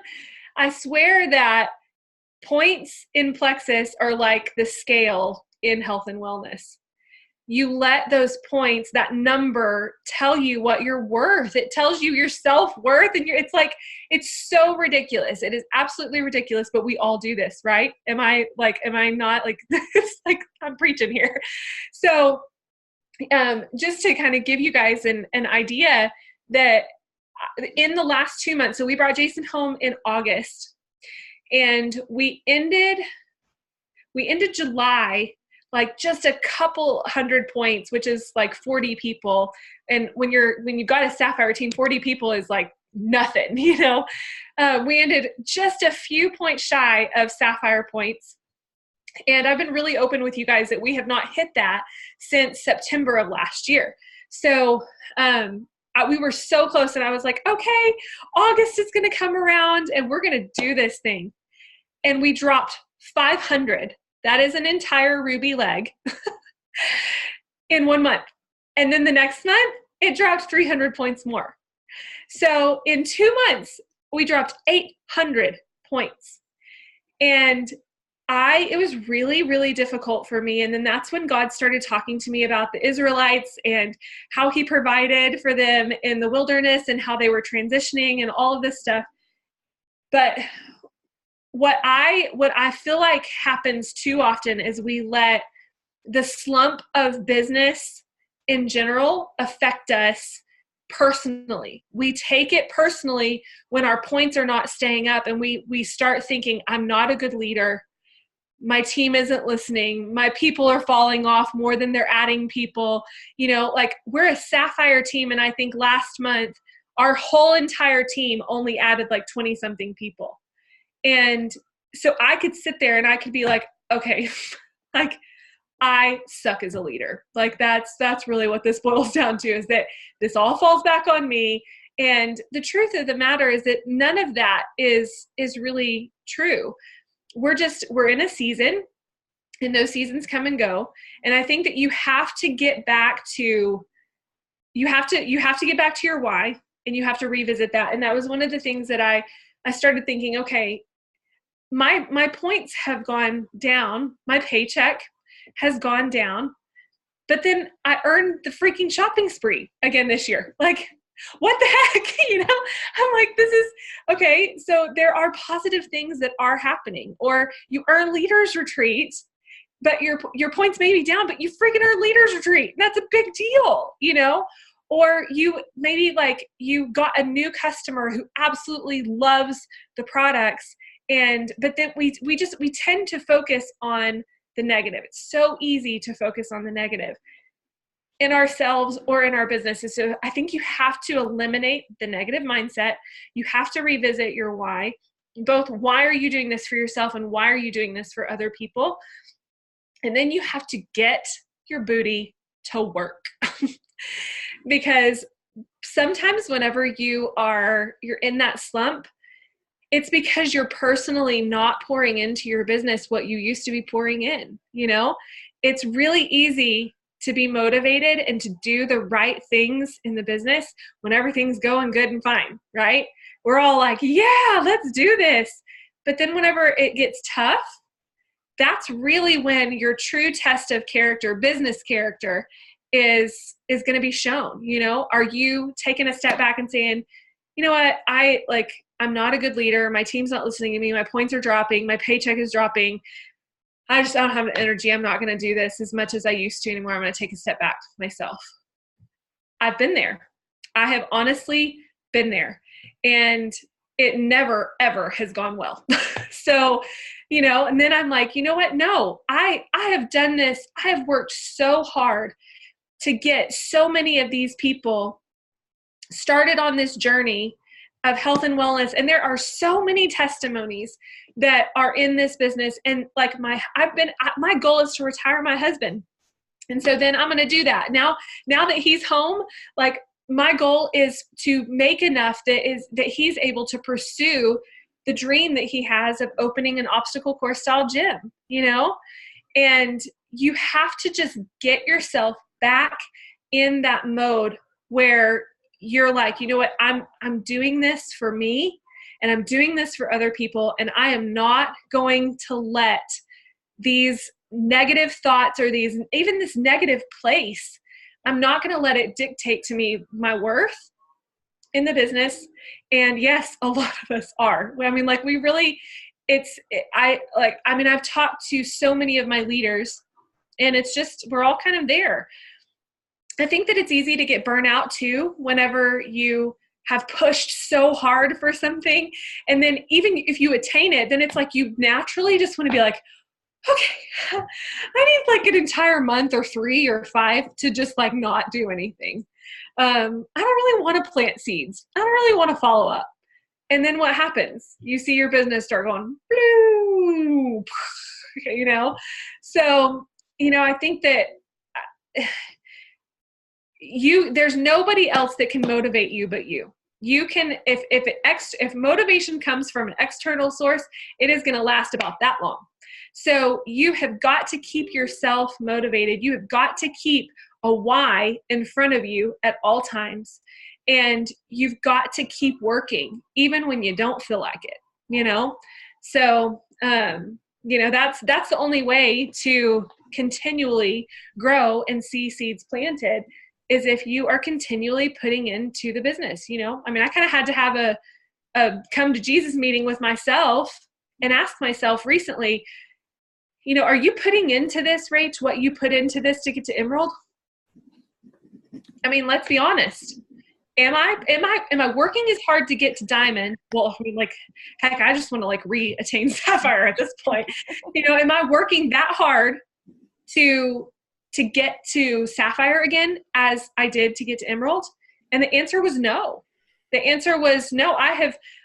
I swear that points in Plexus are like the scale in health and wellness. you let those points, that number, tell you what you're worth. It tells you your self-worth, and it's like, it's so ridiculous. It is absolutely ridiculous, but we all do this, right? Am I not like, it's like I'm preaching here. So just to kind of give you guys an idea that in the last 2 months, so we brought Jason home in August, and we ended July like just a couple hundred points, which is like 40 people. And when you've got a Sapphire team, 40 people is like nothing, you know. We ended just a few points shy of Sapphire points. And I've been really open with you guys that we have not hit that since September of last year. So we were so close, and I was like, okay, August is going to come around and we're going to do this thing. And we dropped 500. That is an entire ruby leg in 1 month. And then the next month, it dropped 300 points more. So in 2 months, we dropped 800 points. And it was really, really difficult for me. And then that's when God started talking to me about the Israelites and how he provided for them in the wilderness and how they were transitioning and all of this stuff. But what I feel like happens too often is we let the slump of business in general affect us personally. We take it personally when our points are not staying up, and we start thinking, I'm not a good leader. My team isn't listening. My people are falling off more than they're adding people. You know, like we're a Sapphire team, and I think last month our whole entire team only added like 20 something people. And so I could sit there and I could be like, okay, like I suck as a leader. Like that's really what this boils down to, is that this all falls back on me. And the truth of the matter is that none of that is really true. We're in a season, and those seasons come and go. And I think that you have to get back to your why, and you have to revisit that. And that was one of the things that I started thinking, okay, my points have gone down. My paycheck has gone down, but then I earned the freaking shopping spree again this year. Like, what the heck? You know, I'm like, this is okay. So there are positive things that are happening. Or you earn leaders retreat, but your points may be down, but you freaking earn leaders retreat. That's a big deal, you know? Or you maybe like you got a new customer who absolutely loves the products, but then we tend to focus on the negative. It's so easy to focus on the negative in ourselves or in our businesses. So I think you have to eliminate the negative mindset. You have to revisit your why. Both why are you doing this for yourself, and why are you doing this for other people? And then you have to get your booty to work. Because sometimes whenever you're in that slump, it's because you're personally not pouring into your business what you used to be pouring in. You know, it's really easy to be motivated and to do the right things in the business when everything's going good and fine, right? We're all like, yeah, let's do this. But then whenever it gets tough, that's really when your true test of character, business character, is going to be shown. You know, are you taking a step back and saying, you know what, I'm not a good leader. My team's not listening to me. My points are dropping. My paycheck is dropping. I don't have the energy. I'm not going to do this as much as I used to anymore. I'm going to take a step back myself. I've been there. I have honestly been there, and it never, ever has gone well. So, you know, and then I'm like, you know what? No, I have done this. I have worked so hard to get so many of these people started on this journey of health and wellness. And there are so many testimonies that are in this business. And like my goal is to retire my husband. And so then I'm going to do that. Now that he's home, like my goal is to make enough that he's able to pursue the dream that he has of opening an obstacle course style gym, you know? And you have to just get yourself back in that mode where you're like, you know what, I'm doing this for me, and I'm doing this for other people, and I am not going to let these negative thoughts or even this negative place, I'm not going to let it dictate to me my worth in the business. And yes, a lot of us are. I mean, like we really, I've talked to so many of my leaders, and it's just, we're all kind of there. I think that it's easy to get burnt out too, whenever you have pushed so hard for something. And then even if you attain it, then it's like you naturally just want to be like, okay, I need like an entire month or 3 or 5 to just like not do anything. I don't really want to plant seeds. I don't really want to follow up. And then what happens? You see your business start going, blue, you know? So, you know, I think that there's nobody else that can motivate you but you. You can, if motivation comes from an external source, it is going to last about that long. So you have got to keep yourself motivated. You have got to keep a why in front of you at all times. And you've got to keep working even when you don't feel like it, you know? So, you know, that's the only way to continually grow and see seeds planted, is if you are continually putting into the business. You know, I mean, I kind of had to have a come to Jesus meeting with myself and ask myself recently, you know, are you putting into this, Rach, what you put into this to get to Emerald? I mean, let's be honest. Am I working as hard to get to Diamond? Well, I mean, like, heck, I just want to like re-attain Sapphire at this point. You know, am I working that hard to get to Sapphire again as I did to get to Emerald? And the answer was no. The answer was no. I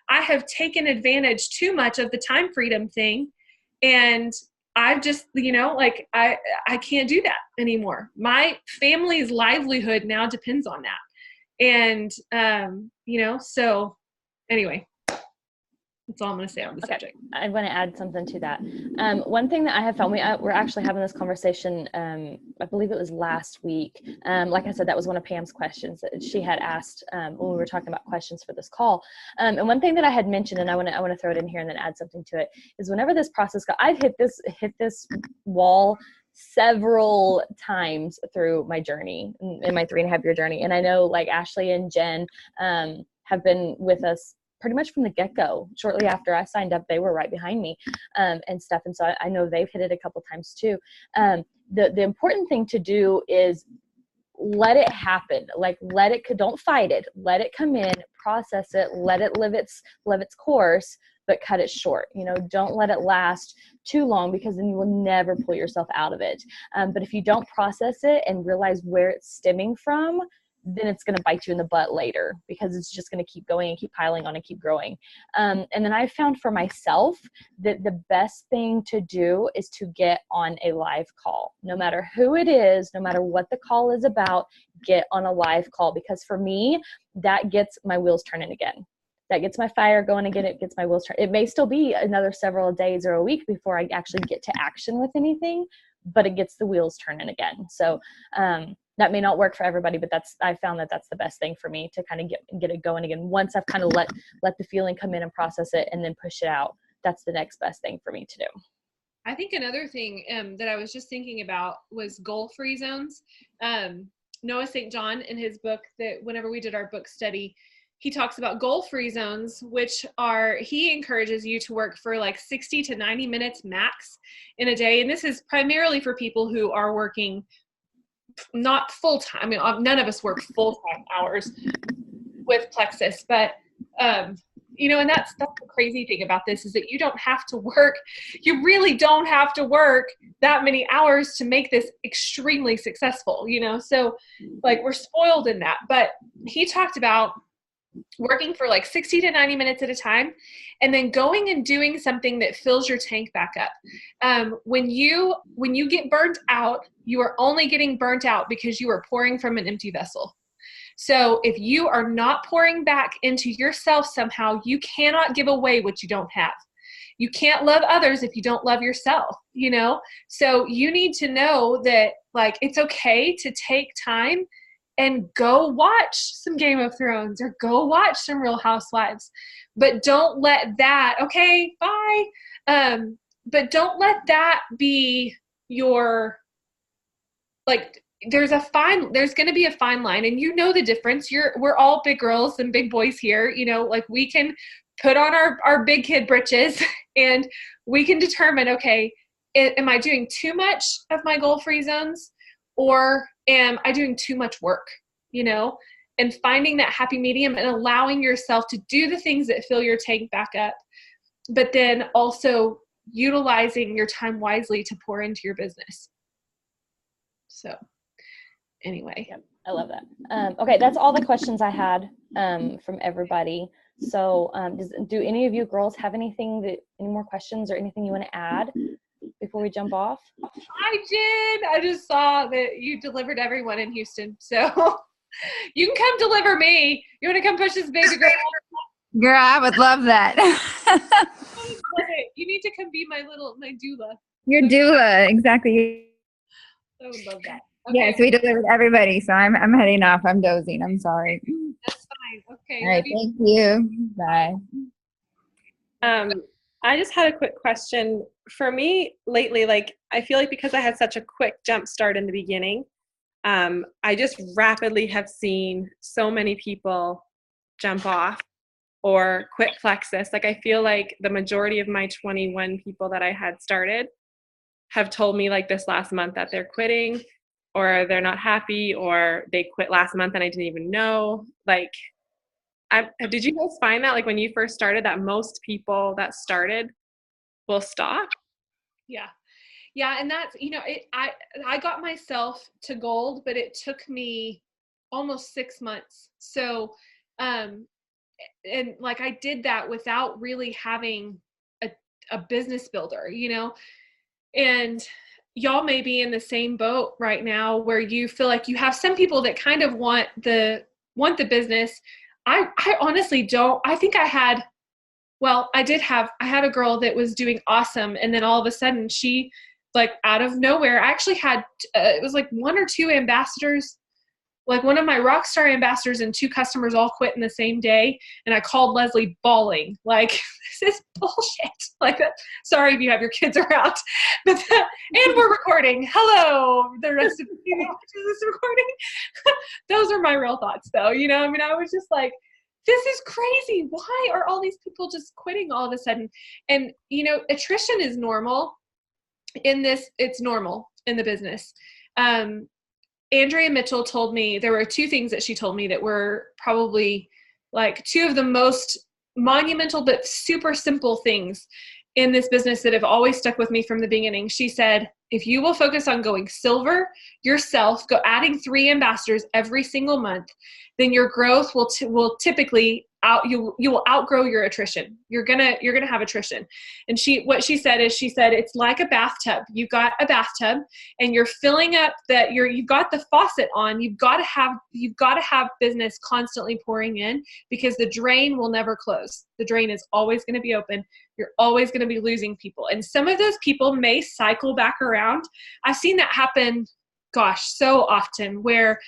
have taken advantage too much of the time freedom thing, and I've just, you know, like I can't do that anymore. My family's livelihood now depends on that. And, you know, so anyway, that's all I'm going to say on the subject. I want to add something to that. One thing that I have found, we're actually having this conversation, I believe it was last week. Like I said, that was one of Pam's questions that she had asked when we were talking about questions for this call. And one thing that I had mentioned, and I want to throw it in here and then add something to it, is whenever this process I've hit this wall several times through my journey, in my 3.5-year journey. And I know like Ashley and Jen have been with us pretty much from the get-go. Shortly after I signed up, they were right behind me and stuff. And so I know they've hit it a couple times too. The important thing to do is let it happen. Like don't fight it. Let it come in, process it, let it live its course, but cut it short. You know, don't let it last too long, because then you will never pull yourself out of it. But if you don't process it and realize where it's stemming from, then it's going to bite you in the butt later, because it's just going to keep going and keep piling on and keep growing. And then I found for myself that the best thing to do is to get on a live call. No matter who it is, no matter what the call is about, get on a live call, because for me, that gets my wheels turning again. That gets my fire going again. It gets my wheels turning. It may still be another several days or a week before I actually get to action with anything, but it gets the wheels turning again. So, that may not work for everybody, but I found that that's the best thing for me to kind of get it going again. Once I've kind of let the feeling come in and process it and then push it out, that's the next best thing for me to do. I think another thing that I was just thinking about was goal-free zones. Noah St. John, in his book, that whenever we did our book study, he talks about goal-free zones, which he encourages you to work for like 60 to 90 minutes max in a day. And this is primarily for people who are working not full-time. I mean, none of us work full-time hours with Plexus, but, you know, and that's the crazy thing about this, is that you really don't have to work that many hours to make this extremely successful, you know? So like we're spoiled in that, but he talked about working for like 60 to 90 minutes at a time, and then going and doing something that fills your tank back up. When you get burnt out, you are only getting burnt out because you are pouring from an empty vessel. So if you are not pouring back into yourself somehow, you cannot give away what you don't have. You can't love others if you don't love yourself, you know? So you need to know that like, it's okay to take time and go watch some Game of Thrones or go watch some Real Housewives, but don't let that, okay, bye. But don't let that be your, like, there's going to be a fine line, and you know the difference. We're all big girls and big boys here, you know, like we can put on our big kid britches and we can determine, okay, am I doing too much of my goal-free zones, or am I doing too much work, you know, and finding that happy medium and allowing yourself to do the things that fill your tank back up, but then also utilizing your time wisely to pour into your business. So anyway. Yep, I love that. Okay, that's all the questions I had from everybody. So do any of you girls have any more questions or anything you want to add before we jump off? Hi, Jen. I just saw that you delivered everyone in Houston. So you can come deliver me. You want to come push this baby girl? Girl, I would love that. You need to come be my doula. Your doula, exactly. I would love that. Okay. Yes, we delivered everybody, so I'm heading off. I'm dozing. I'm sorry. That's fine. Okay. All right, thank you. Bye. I just had a quick question. For me lately, like, I feel like because I had such a quick jump start in the beginning, I just rapidly have seen so many people jump off or quit Plexus. Like, I feel like the majority of my 21 people that I had started have told me like this last month that they're quitting, or they're not happy, or they quit last month and I didn't even know. Like, did you guys find that, like, when you first started, that most people that started will stop? Yeah. Yeah. And that's, you know, I got myself to gold, but it took me almost 6 months. So, and like, I did that without really having a business builder, you know, and y'all may be in the same boat right now where you feel like you have some people that kind of want the business. I honestly don't. I think I had a girl that was doing awesome. And then all of a sudden she, like, out of nowhere, I actually had, it was like 1 or 2 ambassadors, like one of my rock star ambassadors and 2 customers all quit in the same day. And I called Leslie bawling, like, this is bullshit. Like, sorry if you have your kids around, but and we're recording. Hello, the rest of you know, is this recording? Those are my real thoughts though. You know, I mean, I was just like, this is crazy. Why are all these people just quitting all of a sudden? And, you know, attrition is normal in this. It's normal in the business. Andrea Mitchell told me, there were 2 things that she told me that were probably like 2 of the most monumental but super simple things in this business that have always stuck with me from the beginning. She said, if you will focus on going silver yourself, go adding 3 ambassadors every single month, then your growth will typically you will outgrow your attrition. You're gonna have attrition. And what she said it's like a bathtub. You've got a bathtub and you're filling up you've got the faucet on. You've got to have business constantly pouring in, because the drain will never close. The drain is always going to be open. You're always going to be losing people. And some of those people may cycle back around. I've seen that happen, so often, where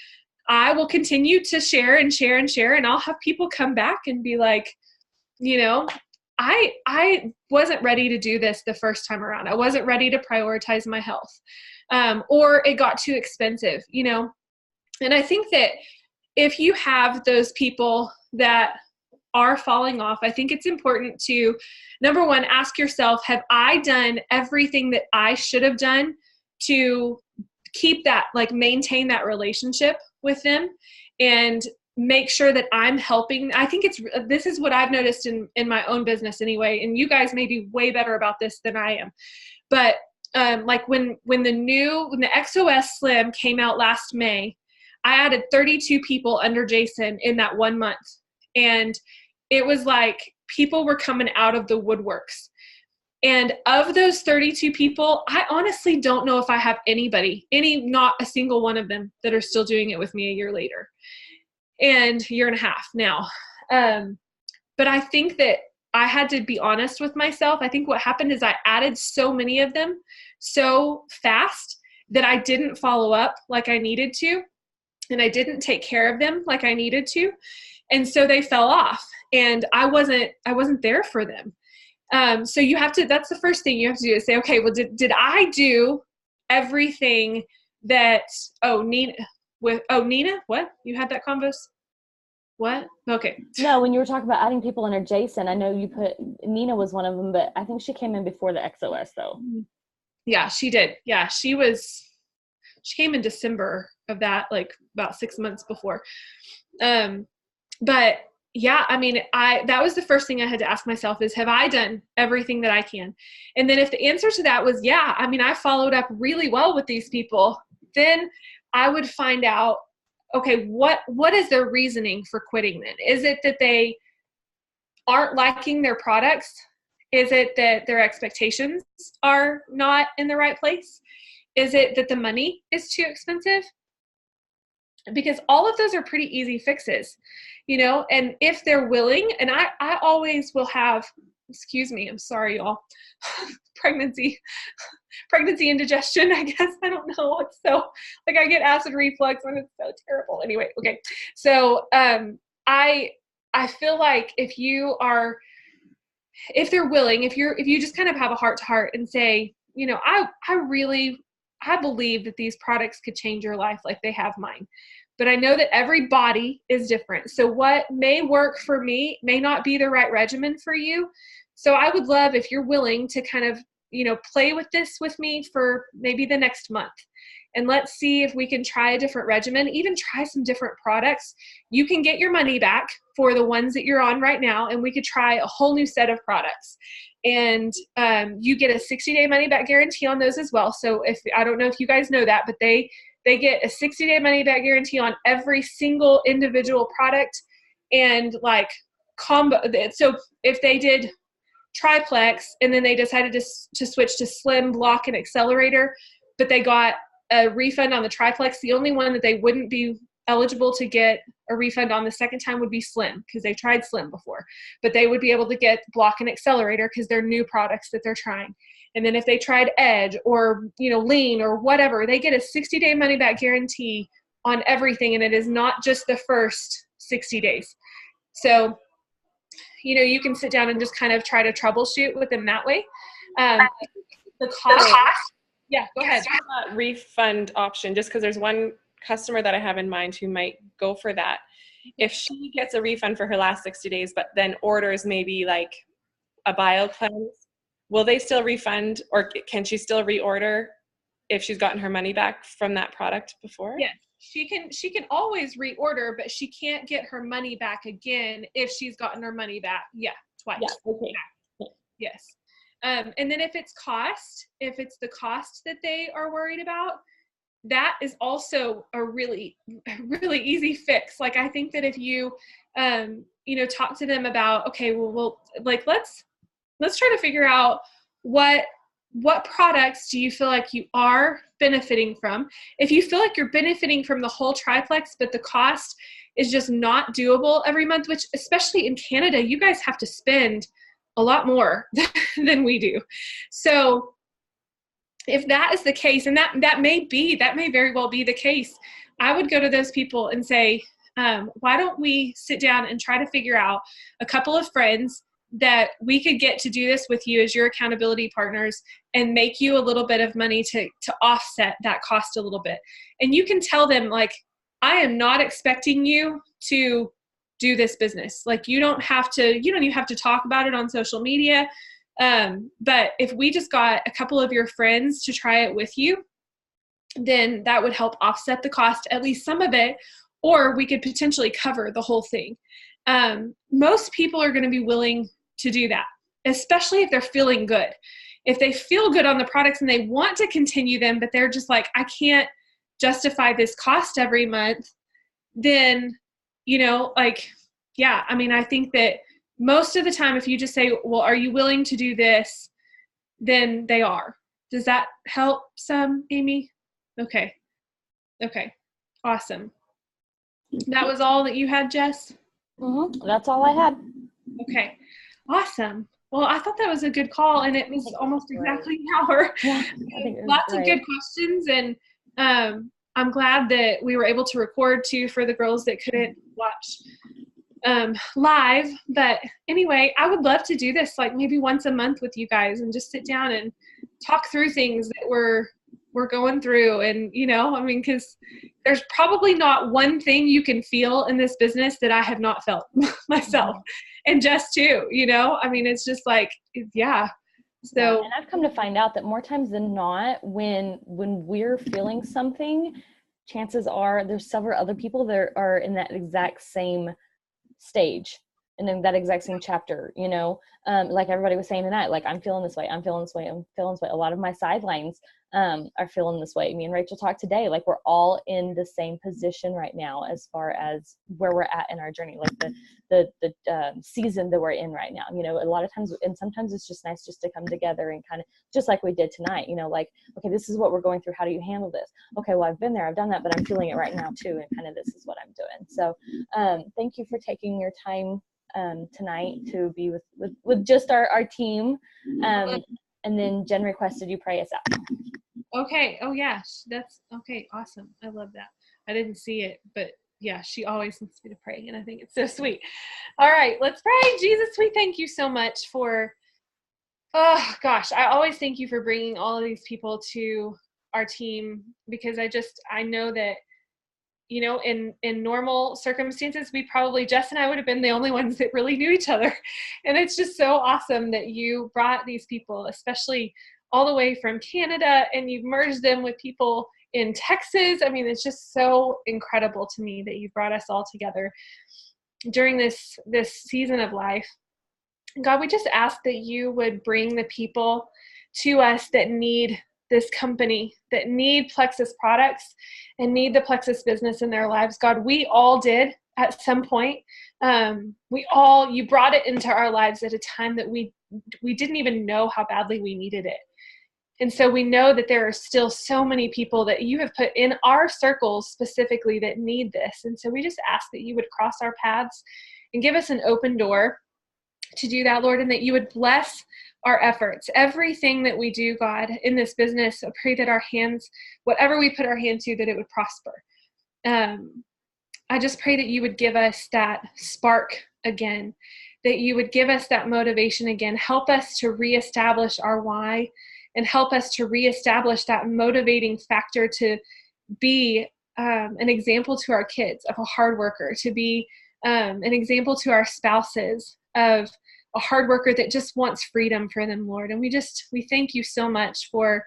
I will continue to share and share and share, and I'll have people come back and be like, you know, I wasn't ready to do this the first time around. I wasn't ready to prioritize my health, or it got too expensive, you know. And I think that if you have those people that are falling off, I think it's important to, number one, ask yourself, have I done everything that I should have done to keep that, like, maintain that relationship with them, and make sure that I'm helping. I think this is what I've noticed in my own business anyway, and you guys may be way better about this than I am. But like when the XOS Slim came out last May, I added 32 people under Jason in that 1 month. And it was like people were coming out of the woodworks. And of those 32 people, I honestly don't know if I have not a single one of them that are still doing it with me a year later, and year and a half now. But I think that I had to be honest with myself. I think what happened is I added so many of them so fast that I didn't follow up like I needed to, and I didn't take care of them like I needed to. And so they fell off, and I wasn't there for them. So that's the first thing you have to do, is say, okay, well, did I do everything that, Nina, what? You had that convos? What? Okay. No, when you were talking about adding people under Jason, I know you put Nina was one of them, but I think she came in before the XOS though. Yeah, she did. Yeah, she came in December of that, like about 6 months before. But yeah, I mean, that was the first thing I had to ask myself is, have I done everything that I can? And then if the answer to that was, yeah, I mean, I followed up really well with these people, then I would find out, okay, what is their reasoning for quitting then? Is it that they aren't liking their products? Is it that their expectations are not in the right place? Is it that the money is too expensive? Because all of those are pretty easy fixes, and if they're willing, and I always will have, excuse me, I'm sorry, y'all, pregnancy indigestion, I guess. I don't know. It's so, like, I get acid reflux and it's so terrible. Anyway, okay. So I feel like if they're willing, if you just kind of have a heart to heart and say, I believe that these products could change your life like they have mine. But I know that every body is different. So what may work for me may not be the right regimen for you. So I would love if you're willing to kind of, play with this with me for maybe the next month. And let's see if we can try a different regimen, even try some different products. You can get your money back for the ones that you're on right now, and we could try a whole new set of products. And you get a 60-day money back guarantee on those as well. So I don't know if you guys know that, but they get a 60-day money back guarantee on every single individual product, and like combo. So if they did triplex and then they decided to switch to slim, block, and accelerator, but they got a refund on the triplex, the only one that they wouldn't be eligible to get a refund on the second time would be slim, because they tried slim before, but they would be able to get block and accelerator because they're new products that they're trying. And then if they tried edge or lean or whatever, they get a 60-day money back guarantee on everything, and it is not just the first 60 days. So you can sit down and just kind of try to troubleshoot with them that way. The cost. Yeah, go ahead. Refund option, just because there's one customer that I have in mind who might go for that. If she gets a refund for her last 60 days, but then orders maybe like a bio cleanse, will they still refund, or can she still reorder if she's gotten her money back from that product before? Yes, she can always reorder, but she can't get her money back again if she's gotten her money back. Yeah, twice. Yeah, okay. Yeah. Yes. And then if it's the cost that they are worried about, that is also a really, really easy fix. Like, I think that if you, talk to them about, okay, well, like, let's try to figure out what products do you feel like you are benefiting from. If you feel like you're benefiting from the whole triplex, but the cost is just not doable every month, which especially in Canada, you guys have to spend a lot more than we do. So if that is the case, and that may very well be the case, I would go to those people and say, why don't we sit down and try to figure out a couple of friends that we could get to do this with you as your accountability partners and make you a little bit of money to offset that cost a little bit. And you can tell them, like, I am not expecting you to do this business. Like, you don't have to talk about it on social media. But if we just got a couple of your friends to try it with you, then that would help offset the cost, at least some of it, or we could potentially cover the whole thing. Most people are going to be willing to do that, especially if they're feeling good. If they feel good on the products and they want to continue them, but they're just like, I can't justify this cost every month, then, I think that most of the time, if you just say, well, are you willing to do this? Then they are. Does that help some, Amy? Okay. Awesome. That was all that you had, Jess? Mm-hmm. That's all I had. Okay. Awesome. Well, I thought that was a good call, and it was almost exactly an hour. Yeah, Lots of good questions, and I'm glad that we were able to record too for the girls that couldn't watch live. But anyway, I would love to do this like maybe once a month with you guys and just sit down and talk through things that we're we're going through. And, you know, I mean, because there's probably not one thing you can feel in this business that I have not felt myself. And just too, you know, I mean, it's just like, yeah. So, yeah, and I've come to find out that more times than not, when we're feeling something, chances are there's several other people that are in that exact same stage and in that exact same chapter, you know, like everybody was saying tonight, like I'm feeling this way, I'm feeling this way, I'm feeling this way. A lot of my sidelines are feeling this way. Me and Rachel talked today, like we're all in the same position right now as far as where we're at in our journey, like the season that we're in right now. You know, a lot of times, and sometimes it's just nice just to come together and kind of, just like we did tonight, you know, like, okay, this is what we're going through. How do you handle this? Okay, well, I've been there, I've done that, but I'm feeling it right now too. And kind of, this is what I'm doing. So thank you for taking your time tonight to be with just our team. And then Jen requested you pray us out. okay. Oh yeah. That's okay. Awesome. I love that. I didn't see it, but yeah, she always wants me to pray, and I think it's so sweet. All right, let's pray. Jesus, we thank you so much for, oh gosh, I always thank you for bringing all of these people to our team, because I know that, you know, in normal circumstances, we probably, Jess and I would have been the only ones that really knew each other. And it's just so awesome that you brought these people, especially all the way from Canada, and you've merged them with people in Texas. I mean, it's just so incredible to me that you brought us all together during this season of life. God, we just ask that you would bring the people to us that need this company, that need Plexus products and need the Plexus business in their lives. God, we all did at some point. You brought it into our lives at a time that we didn't even know how badly we needed it. And so we know that there are still so many people that you have put in our circles specifically that need this. And so we just ask that you would cross our paths and give us an open door to do that, Lord, and that you would bless our efforts. Everything that we do, God, in this business, I pray that our hands, whatever we put our hand to, that it would prosper. I just pray that you would give us that spark again, that you would give us that motivation again. Help us to reestablish our why, and help us to reestablish that motivating factor to be an example to our kids of a hard worker, to be an example to our spouses of a hard worker that just wants freedom for them, Lord. And we thank you so much for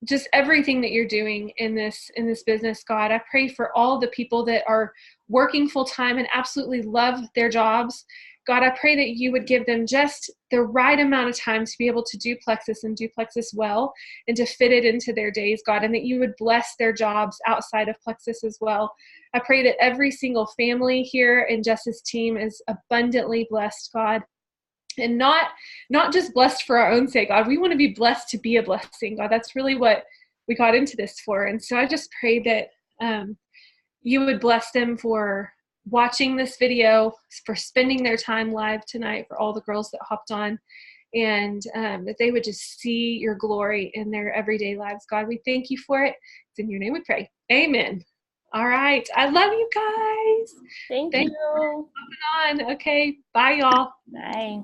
just everything that you're doing in this business, God. I pray for all the people that are working full time and absolutely love their jobs. God, I pray that you would give them just the right amount of time to be able to do Plexus and do Plexus well, and to fit it into their days, God, and that you would bless their jobs outside of Plexus as well. I pray that every single family here in Jess's team is abundantly blessed, God, and not just blessed for our own sake, God. We want to be blessed to be a blessing, God. That's really what we got into this for. And so I just pray that you would bless them for watching this video, for spending their time live tonight, for all the girls that hopped on, and that they would just see your glory in their everyday lives. God, we thank you for it. It's in your name we pray. Amen. All right. I love you guys. Thank Thanks you. for hopping on. Okay. Bye, y'all. Bye.